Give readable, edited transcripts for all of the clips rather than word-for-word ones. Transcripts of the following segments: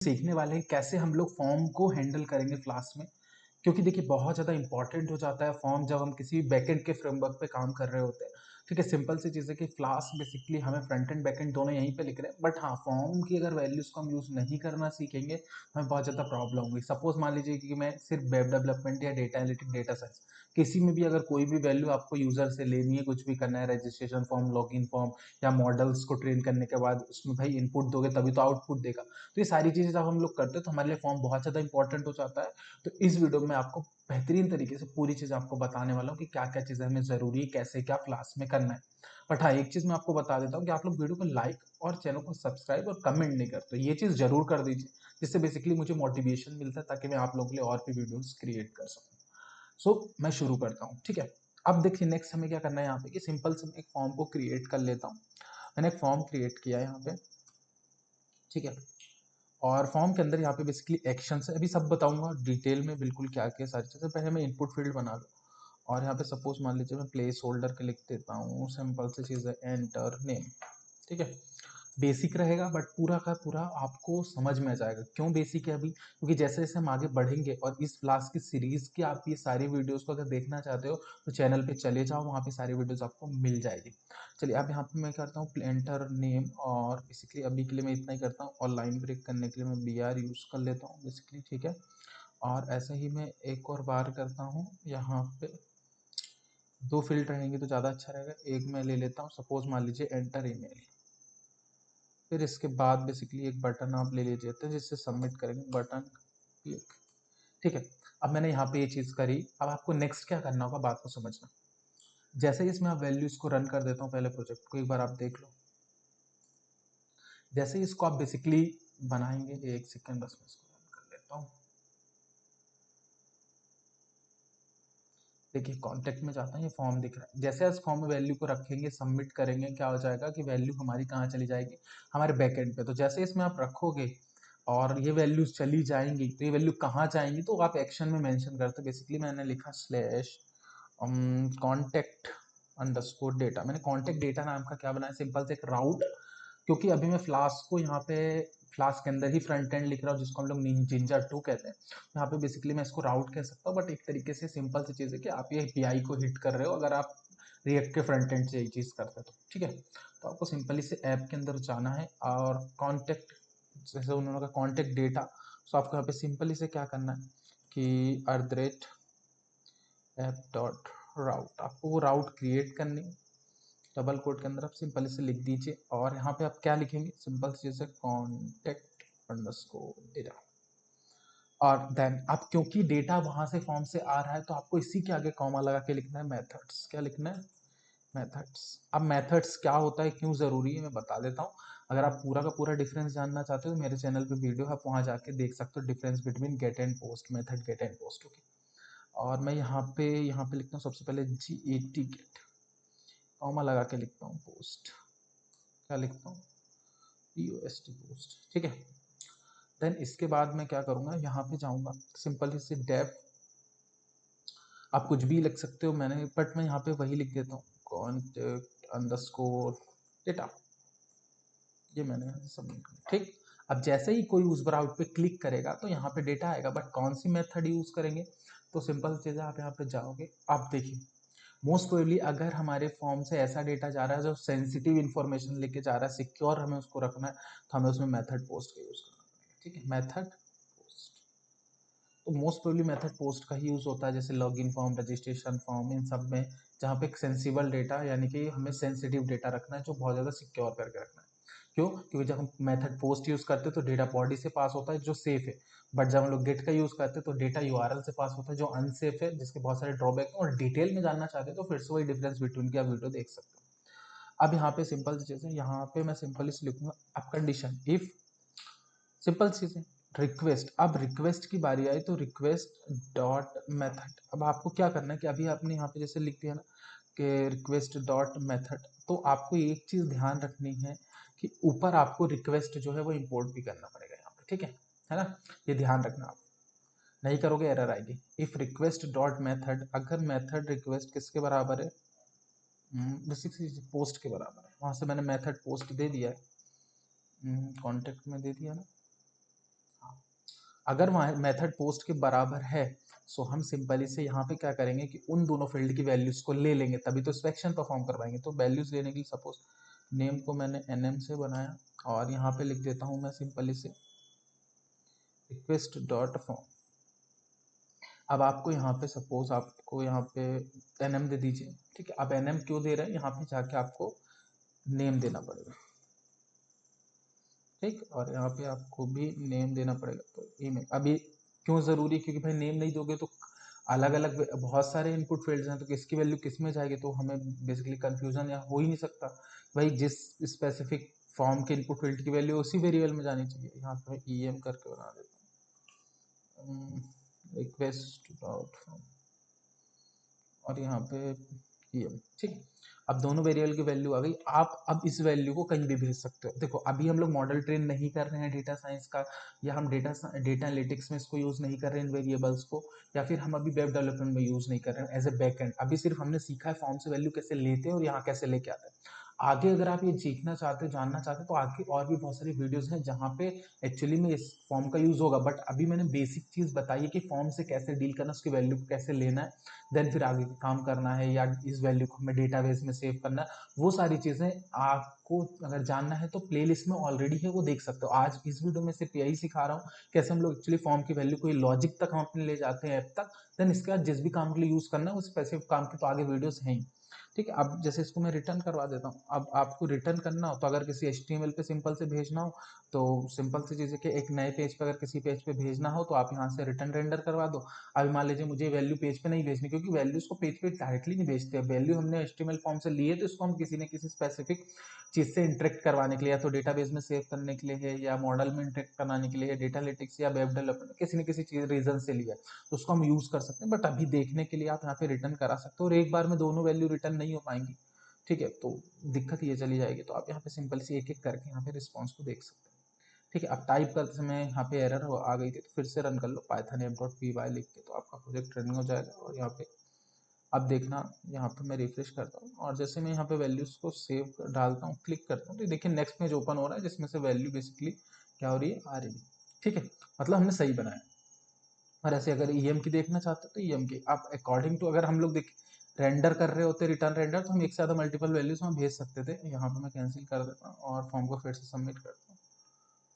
सीखने वाले हैं कैसे हम लोग फॉर्म को हैंडल करेंगे फ्लास्क में। क्योंकि देखिए बहुत ज़्यादा इंपॉर्टेंट हो जाता है फॉर्म जब हम किसी बैकएंड के फ्रेमवर्क पे काम कर रहे होते हैं। ठीक है, सिंपल सी चीज़ है कि फ्लास्क बेसिकली हमें फ्रंट एंड बैकएंड दोनों यहीं पे लिख रहे हैं, बट हाँ फॉर्म की अगर वैल्यूज़ को हम यूज़ नहीं करना सीखेंगे हमें बहुत ज़्यादा प्रॉब्लम होगी। सपोज मान लीजिए कि मैं सिर्फ वेब डेवलपमेंट या डेटा एनालिटिक, डेटा साइंस, किसी में भी अगर कोई भी वैल्यू आपको यूज़र से लेनी है, कुछ भी करना है, रजिस्ट्रेशन फॉर्म, लॉगिन फॉर्म या मॉडल्स को ट्रेन करने के बाद उसमें भाई इनपुट दोगे तभी तो आउटपुट देगा। तो ये सारी चीज़ें जब हम लोग करते हैं तो हमारे लिए फॉर्म बहुत ज़्यादा इंपॉर्टेंट हो जाता है। तो इस वीडियो में आपको बेहतरीन तरीके से पूरी चीज़ आपको बताने वाला हूँ कि क्या क्या चीज़ें हमें ज़रूरी है, कैसे क्या क्लास में करना है। बट हाँ, एक चीज़ मैं आपको बता देता हूँ कि आप लोग वीडियो को लाइक और चैनल को सब्सक्राइब और कमेंट नहीं करते, ये चीज़ जरूर कर दीजिए, जिससे बेसिकली मुझे मोटिवेशन मिलता है ताकि मैं आप लोगों के लिए और भी वीडियोस क्रिएट कर सकूँ। सो मैं शुरू करता हूँ, ठीक है। अब देखिए नेक्स्ट हमें क्या करना है यहाँ पे कि सिंपल से मैं एक फॉर्म को क्रिएट कर लेता हूँ। मैंने एक फॉर्म क्रिएट किया है यहाँ पे, ठीक है। और फॉर्म के अंदर यहाँ पे बेसिकली एक्शन है, अभी सब बताऊंगा डिटेल में बिल्कुल क्या क्या सारी चीज़ें। पहले मैं इनपुट फील्ड बना लूँ और यहाँ पे सपोज मान लीजिए मैं प्लेस होल्डर के लिख देता हूँ सिंपल सी चीज़ है एंटर नेम, ठीक है। बेसिक रहेगा बट पूरा का पूरा आपको समझ में आ जाएगा। क्यों बेसिक है अभी, क्योंकि जैसे जैसे हम आगे बढ़ेंगे और इस क्लास की सीरीज की आप ये सारी वीडियोस को अगर देखना चाहते हो तो चैनल पे चले जाओ, वहाँ पे सारी वीडियोस आपको मिल जाएगी। चलिए अब यहाँ पे मैं करता हूँ एंटर नेम और बेसिकली अभी के लिए मैं इतना ही करता हूँ और लाइन ब्रेक करने के लिए मैं बी आर यूज़ कर लेता हूँ बेसिकली, ठीक है। और ऐसा ही मैं एक और बार करता हूँ, यहाँ पे दो फील्ड रहेंगे तो ज़्यादा अच्छा रहेगा। एक मैं ले लेता हूँ सपोज मान लीजिए एंटर ईमेल, फिर इसके बाद बेसिकली एक बटन आप ले लीजिए थे जिससे सबमिट करेंगे, बटन क्लिक, ठीक है। अब मैंने यहाँ पे ये चीज़ करी, अब आपको नेक्स्ट क्या करना होगा बात को समझना। जैसे ही इसमें आप वैल्यूज को रन कर देता हूँ, पहले प्रोजेक्ट को एक बार आप देख लो। जैसे ही इसको आप बेसिकली बनाएंगे, एक सेकेंड बस मैं इसको रन कर लेता हूँ। देखिए कॉन्टेक्ट में जाता है, ये फॉर्म दिख रहा है। जैसे इस फॉर्म में वैल्यू को रखेंगे, सबमिट करेंगे, क्या हो जाएगा कि वैल्यू हमारी कहाँ चली जाएगी, हमारे बैकएंड पे। तो जैसे इसमें आप रखोगे और ये वैल्यूज चली जाएंगी तो ये वैल्यू कहाँ जाएंगी तो आप एक्शन में मेंशन करते। बेसिकली मैंने लिखा स्लैश कॉन्टेक्ट अंडरस्कोर डेटा। मैंने कॉन्टेक्ट डेटा नाम का क्या बनाया, सिंपल से एक राउट। क्योंकि अभी मैं फ्लास्क को यहाँ पे फ्लास्क के अंदर ही फ्रंट एंड लिख रहा हूँ जिसको हम लोग निंजा 2 कहते हैं। यहाँ पे बेसिकली मैं इसको राउट कह सकता हूँ, बट एक तरीके से सिंपल सी चीज़ है कि आप ये एपीआई को हिट कर रहे हो अगर आप रिएक्ट के फ्रंट एंड से यही चीज़ करते हो तो, ठीक है। तो आपको सिंपली से ऐप के अंदर जाना है और कॉन्टेक्ट, जैसे उन्होंने कहा कॉन्टेक्ट डेटा, तो आपको यहाँ पे सिंपली से क्या करना है कि ऐप डॉट राउट, आपको वो राउट क्रिएट करनी है। डबल कोट के अंदर आप सिंपल से लिख दीजिए और यहाँ पे आप क्या लिखेंगे, सिंपल से जैसे कॉन्टेक्ट अंडरस्कोर डेटा। और देन अब क्योंकि डेटा वहां से फॉर्म से आ रहा है तो आपको इसी के आगे कॉमा लगा के लिखना है मेथड्स। क्या लिखना है, मेथड्स। अब मेथड्स क्या होता है, क्यों जरूरी है, मैं बता देता हूँ। अगर आप पूरा का पूरा डिफरेंस जानना चाहते हो तो मेरे चैनल पे वीडियो है, आप वहाँ जाके देख सकते हो difference between get and post method, get and post, okay. और मैं यहाँ पे लिखता हूँ सबसे पहले G A T get, comma लगा के लिखता हूँ पोस्ट। क्या लिखता हूँ, P O S T post, ठीक है। देन इसके बाद मैं क्या करूँगा, यहाँ पे जाऊँगा सिंपल से डेव, आप कुछ भी लिख सकते हो, मैंने बट मैं यहाँ पे वही लिख देता हूँ कॉन्टेक्ट अंडरस्कोर डेटा, ये मैंने सबमिट किया, ठीक। अब जैसे ही कोई उस ब्राउट पे क्लिक करेगा तो यहाँ पे डेटा आएगा, बट कौन सी मेथड यूज करेंगे, तो सिंपल चीज़ है, आप यहाँ पे जाओगे। आप देखिए मोस्ट प्रोबेबली अगर हमारे फॉर्म से ऐसा डेटा जा रहा है जो सेंसिटिव इन्फॉर्मेशन लेके जा रहा है, सिक्योर हमें उसको रखना है, तो हमें उसमें मेथड पोस्ट का यूज करना पड़ेगा, ठीक है। मेथड पोस्ट, तो मोस्ट प्रोबेबली मेथड पोस्ट का ही यूज होता है, जैसे लॉगिन फॉर्म, रजिस्ट्रेशन फॉर्म, इन सब में जहाँ पे एक सेंसिबल डेटा यानी कि हमें सेंसिटिव डेटा रखना है जो बहुत ज़्यादा सिक्योर करके रखना है। क्यों, क्योंकि जब हम मेथड पोस्ट यूज करते हैं तो डेटा बॉडी से पास होता है जो सेफ है, बट जब हम लोग गेट का यूज करते हैं तो डेटा यूआरएल से पास होता है जो अनसेफ है, जिसके बहुत सारे ड्रॉबैक हैं। और डिटेल में जानना चाहते हैं तो फिर से वही डिफरेंस बिटवीन की आप वीडियो देख सकते हो। अब यहाँ पे सिंपल सी चीज़ है, यहाँ पे मैं सिंपली से लिखूंगा अब कंडीशन इफ, सिंपल चीज़ है रिक्वेस्ट। अब रिक्वेस्ट की बारी आई तो रिक्वेस्ट डॉट मेथड। अब आपको क्या करना है कि अभी आपने यहाँ पे जैसे लिख दिया ना कि रिक्वेस्ट डॉट मेथड, तो आपको एक चीज़ ध्यान रखनी है कि ऊपर आपको रिक्वेस्ट जो है वो इंपोर्ट भी करना पड़ेगा यहाँ पे, ठीक है ना। ये ध्यान रखना, आप नहीं करोगे एरर आएगी। इफ रिक्वेस्ट डॉट मेथड, अगर मेथड रिक्वेस्ट किसके बराबर है, बेसिक पोस्ट के बराबर है, वहां से मैंने मेथड पोस्ट दे दिया है, कॉन्टेक्ट में दे दिया ना, अगर मेथड पोस्ट के बराबर है सो हम सिंपली से यहाँ पे क्या करेंगे कि उन दोनों फील्ड की वैल्यूज को ले लेंगे, तभी तो इंस्पेक्शन परफॉर्म करवाएंगे। तो वैल्यूज लेने के लिए सपोज नेम को मैंने nm से बनाया और यहाँ पे लिख देता हूँ मैं सिंपली से रिक्वेस्ट डॉट फॉर्म। अब आपको यहाँ पे सपोज आपको यहाँ पे nm दे दीजिए, ठीक है। अब nm क्यों दे रहे हैं, यहाँ पे जाके आपको नेम देना पड़ेगा, ठीक। और यहाँ पे आपको भी नेम देना पड़ेगा। तो ईमेल अभी क्यों जरूरी है, क्योंकि भाई नेम नहीं दोगे तो अलग अलग बहुत सारे इनपुट फील्ड्स हैं, तो किसकी वैल्यू किस में जाएगी, तो हमें बेसिकली कंफ्यूजन या हो ही नहीं सकता। भाई जिस स्पेसिफिक फॉर्म के इनपुट फील्ड की वैल्यू उसी वेरिएबल में जानी चाहिए। यहाँ पे मैं em करके बना देता हूँ रिक्वेस्ट डॉट फॉर्म और यहाँ पे em, ठीक। अब दोनों वेरिएबल की वैल्यू आ गई। आप अब इस वैल्यू को कहीं भी भेज सकते हो। देखो अभी हम लोग मॉडल ट्रेन नहीं कर रहे हैं डेटा साइंस का, या हम डेटा एनालिटिक्स में इसको यूज नहीं कर रहे हैं इन वेरिएबल्स को, या फिर हम अभी वेब डेवलपमेंट में यूज नहीं कर रहे हैं एज ए बैक एंड। अभी सिर्फ हमने सीखा है फॉर्म से वैल्यू कैसे लेते हैं और यहाँ कैसे लेके आते हैं। आगे अगर आप ये सीखना चाहते हो, जानना चाहते हो, तो आगे और भी बहुत सारी वीडियोस हैं जहाँ पे एक्चुअली में इस फॉर्म का यूज होगा। बट अभी मैंने बेसिक चीज बताई है कि फॉर्म से कैसे डील करना, उसकी वैल्यू को कैसे लेना है, देन फिर आगे काम करना है, या इस वैल्यू को हमें डेटाबेस में सेव करना है। वो सारी चीज़ें आपको अगर जानना है तो प्लेलिस्ट में ऑलरेडी है, वो देख सकते हो। आज इस वीडियो में सिर्फ यही सिखा रहा हूँ कैसे हम लोग एक्चुअली फॉर्म की वैल्यू को लॉजिक तक हम अपने ले जाते हैं ऐप तक। देन इसके बाद जिस भी काम के लिए यूज़ करना है उस स्पेसिफिक काम के तो आगे वीडियोस हैं ही, ठीक है। अब जैसे इसको मैं रिटर्न करवा देता हूँ। अब आपको रिटर्न करना हो तो अगर किसी HTML पे सिंपल से भेजना हो तो सिंपल सी चीज़ है कि एक नए पेज पे अगर किसी पेज पे भेजना हो तो आप यहाँ से रिटर्न रेंडर करवा दो। अभी मान लीजिए मुझे वैल्यू पेज पे नहीं भेजनी, क्योंकि वैल्यूज को पेज पे डायरेक्टली नहीं भेजते। वैल्यू हमने HTML फॉर्म से लिए तो इसको हम किसी न किसी स्पेसिफिक चीज़ से इंटरेक्ट करवाने के लिए, या तो डेटाबेस में सेव करने के लिए है, या मॉडल में इंटरेक्ट कराने के लिए, डेटा एनालिटिक्स या वेब डेवलपमेंट किसी न किसी चीज रीजन से लिया, तो उसको हम यूज कर सकते हैं। बट अभी देखने के लिए आप यहाँ पे रिटर्न करा सकते हो, और एक बार में दोनों वैल्यू रिटर्न नहीं हो पाएंगी, ठीक है। तो दिक्कत ये चली जाएगी। तो आप यहाँ पे सिंपल सी एक एक करके यहाँ पे रिस्पॉन्स को देख सकते हैं, ठीक है। अब टाइप करते समय यहाँ पे एरर आ गई थी तो फिर से रन कर लो python app.py लिख के, तो आपका प्रोजेक्ट रनिंग हो जाएगा। और यहाँ पे अब देखना, यहाँ पे मैं रिफ्रेश करता हूँ और जैसे मैं यहाँ पे वैल्यूज को सेव डालता हूँ, क्लिक करता हूँ, तो देखिए नेक्स्ट पेज ओपन हो रहा है जिसमें से वैल्यू बेसिकली क्या हो रही है, आ रही है, ठीक है। मतलब हमने सही बनाया। और ऐसे अगर em की देखना चाहते हो तो em की आप अकॉर्डिंग टू, अगर हम लोग देख रेंडर कर रहे होते रिटर्न रेंडर, तो हम एक से ज़्यादा मल्टीपल वैल्यूज में भेज सकते थे। यहाँ पे मैं कैंसिल कर देता हूँ और फॉर्म को फिर से सबमिट करता हूँ,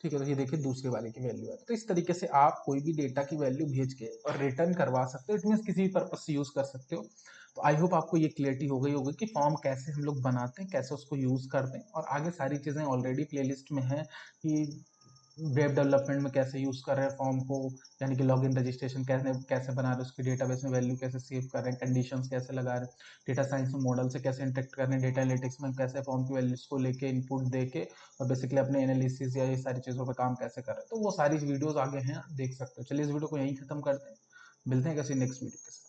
ठीक है। तो ये देखिए दूसरे वाले की वैल्यू है। तो इस तरीके से आप कोई भी डेटा की वैल्यू भेज के और रिटर्न करवा सकते हो। इट मीन किसी भी पर्पज से यूज कर सकते हो। तो आई होप आपको ये क्लियरिटी हो गई होगी कि फॉर्म कैसे हम लोग बनाते हैं, कैसे उसको यूज करते हैं। और आगे सारी चीजें ऑलरेडी प्लेलिस्ट में है कि वेब डेवलपमेंट में कैसे यूज कर रहे हैं फॉर्म को, यानी कि लॉगिन रजिस्ट्रेशन कैसे कैसे बना रहे हैं, उसके डेटाबेस में वैल्यू कैसे सेव कर रहे हैं, कंडीशंस कैसे लगा रहे हैं, डेटा साइंस में मॉडल से कैसे इंटरेक्ट कर रहे हैं, डेटा एनालिटिक्स में कैसे फॉर्म की वैल्यूज को लेके इनपुट दे के और बेसिकली अपने एनालिसिस या ये सारी चीज़ों पर काम कैसे कर रहे हैं। तो वो सारी वीडियोज आगे हैं, देख सकते हो। चलिए इस वीडियो को यहीं खत्म करते हैं, मिलते हैं किसी नेक्स्ट वीडियो के साथ।